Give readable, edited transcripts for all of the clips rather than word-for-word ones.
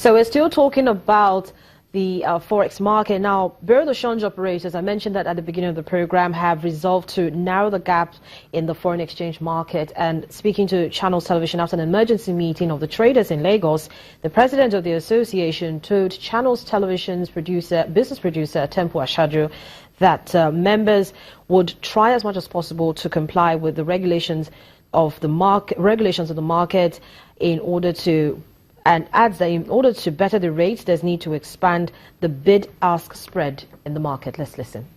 So we're still talking about the forex market. Now, Bureau de Change operators, I mentioned that at the beginning of the program, have resolved to narrow the gap in the foreign exchange market. And speaking to Channels Television after an emergency meeting of the traders in Lagos, the president of the association told Channels Television's business producer, Tempo Ashaju, that members would try as much as possible to comply with the regulations of the market in order to, and adds that in order to better the rates, there's need to expand the bid-ask spread in the market. Let's listen.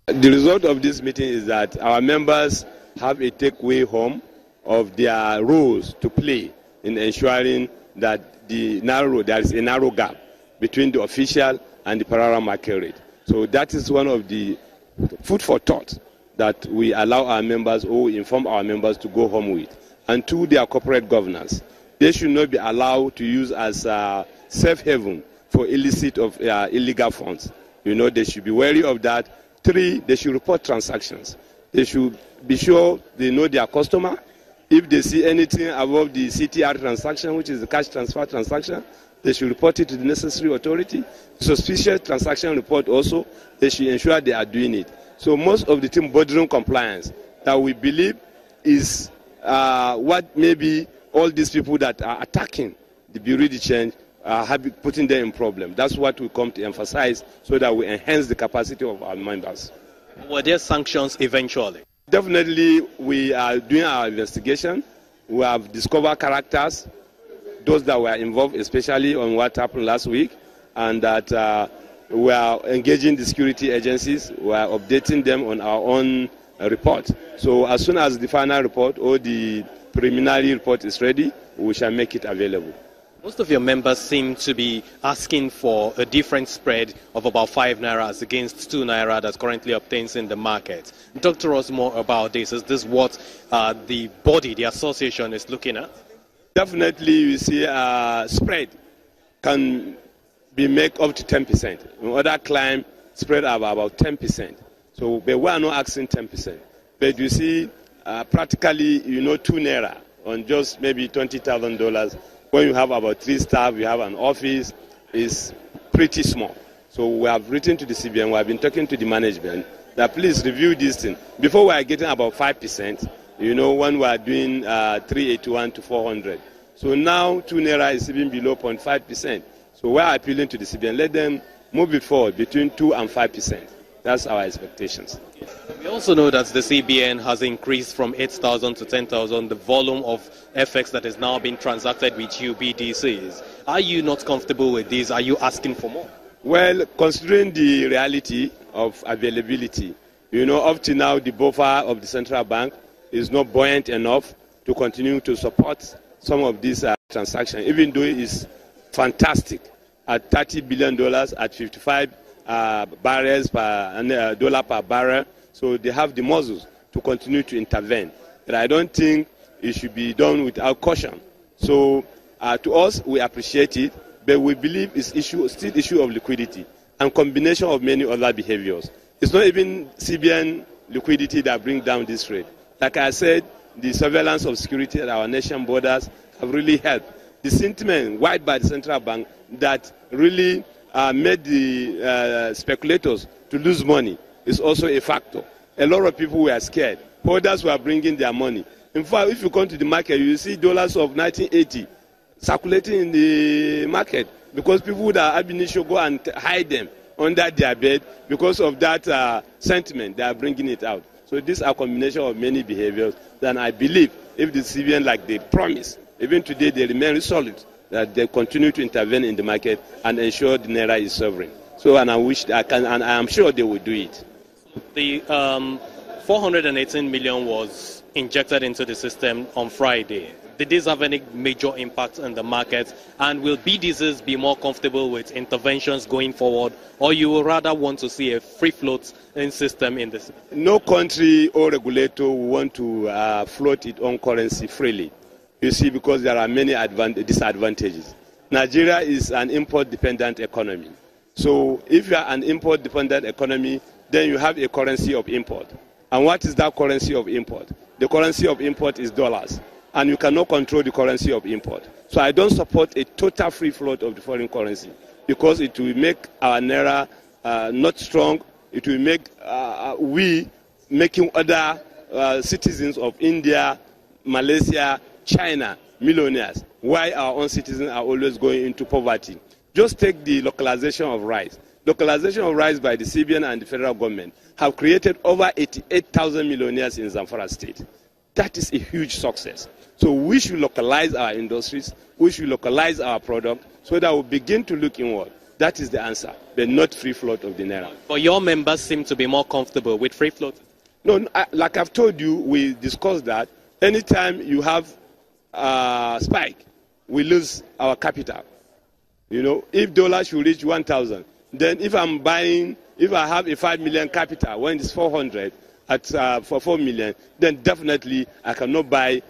The result of this meeting is that our members have a takeaway home of their roles to play in ensuring that there is a narrow gap between the official and the parallel market rate. So that is one of the food for thought that we allow our members or inform our members to go home with. And to their corporate governance, they should not be allowed to use as a safe haven for illicit of illegal funds. You know, they should be wary of that. 3, they should report transactions. They should be sure they know their customer. If they see anything above the CTR transaction, which is the cash transfer transaction, they should report it to the necessary authority. Suspicious transaction report also, they should ensure they are doing it. So most of the team bordering compliance that we believe is what maybe all these people that are attacking the Bureau de Change have been putting them in problem. That's what we come to emphasize so that we enhance the capacity of our members. Were there sanctions eventually? Definitely, we are doing our investigation. We have discovered characters, those that were involved, especially on what happened last week, and that we are engaging the security agencies. We are updating them on our own report. So as soon as the final report or the preliminary report is ready, we shall make it available. Most of your members seem to be asking for a different spread of about 5 naira against 2 naira that currently obtains in the market. Talk to us more about this. Is this what the body, the association, is looking at? Definitely, you see spread can be made up to 10%. In other climb, spread are about 10%. So but we are not asking 10%. But you see, practically, 2 naira on just maybe $20,000. When you have about 3 staff, you have an office, is pretty small. So we have written to the CBN, we have been talking to the management, that please review this thing. Before we are getting about 5%, when we are doing 381 to 400. So now 2 naira is even below 0.5%. So we are appealing to the CBN, let them move it forward between 2 and 5%. That's our expectations. We also know that the CBN has increased from 8,000 to 10,000 the volume of FX that is now being transacted with UBDCs. Are you not comfortable with this? Are you asking for more? Well, considering the reality of availability, up to now the buffer of the central bank is not buoyant enough to continue to support some of these transactions, even though it is fantastic at $30 billion at 55 barrels per dollar per barrel. So they have the muscles to continue to intervene. But I don't think it should be done without caution. So to us, we appreciate it, but we believe it's still issue of liquidity and combination of many other behaviors. It's not even CBN liquidity that brings down this rate. Like I said, the surveillance of security at our nation borders have really helped. The sentiment wide by the central bank that really made the speculators to lose money is also a factor. A lot of people were scared. Holders were bringing their money. In fact, if you come to the market, you see dollars of 1980 circulating in the market because people would have initially go and hide them under their bed because of that sentiment. They are bringing it out. So these are a combination of many behaviors. Then I believe if the CBN, like they promised, even today they remain resolute that they continue to intervene in the market and ensure the naira is sovereign. So, and I am sure they will do it. The 418 million was injected into the system on Friday. Did this have any major impact on the market? And will BDCs be more comfortable with interventions going forward, or you would rather want to see a free float in system in this? No country or regulator will want to float its own currency freely. You see, because there are many disadvantages. Nigeria is an import-dependent economy. So if you are an import-dependent economy, then you have a currency of import. And what is that currency of import? The currency of import is dollars. And you cannot control the currency of import. So I don't support a total free float of the foreign currency because it will make our naira not strong. It will make we making other citizens of India, Malaysia, China millionaires, while our own citizens are always going into poverty. Just take the localization of rice. Localization of rice by the CBN and the federal government have created over 88,000 millionaires in Zamfara state. That is a huge success. So we should localize our industries, we should localize our product so that we begin to look inward. That is the answer, but not free float of the naira. But your members seem to be more comfortable with free float. No, like I've told you, we discussed that. Anytime you have spike, we lose our capital. You know, if dollar should reach 1,000, then if I have a 5 million capital when it's 400 for 4 million, then definitely I cannot buy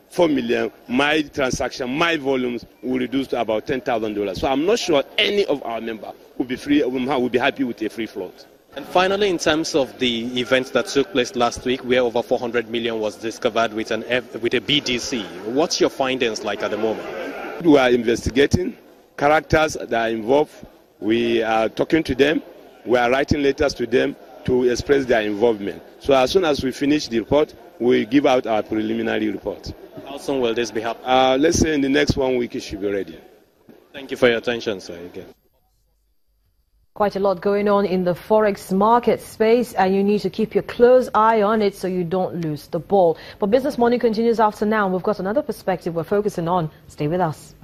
4 million. My transaction, my volumes will reduce to about $10,000. So I'm not sure any of our members will be happy with a free float. And finally, in terms of the events that took place last week, where over 400 million was discovered with a BDC, what's your findings like at the moment? We are investigating characters that are involved. We are talking to them. We are writing letters to them to express their involvement. So as soon as we finish the report, we'll give out our preliminary report. How soon will this be happening? Let's say in the next 1 week it should be ready. Thank you for your attention, sir. Again. Quite a lot going on in the forex market space, and you need to keep your close eye on it so you don't lose the ball. But Business Morning continues after now. We've got another perspective we're focusing on. Stay with us.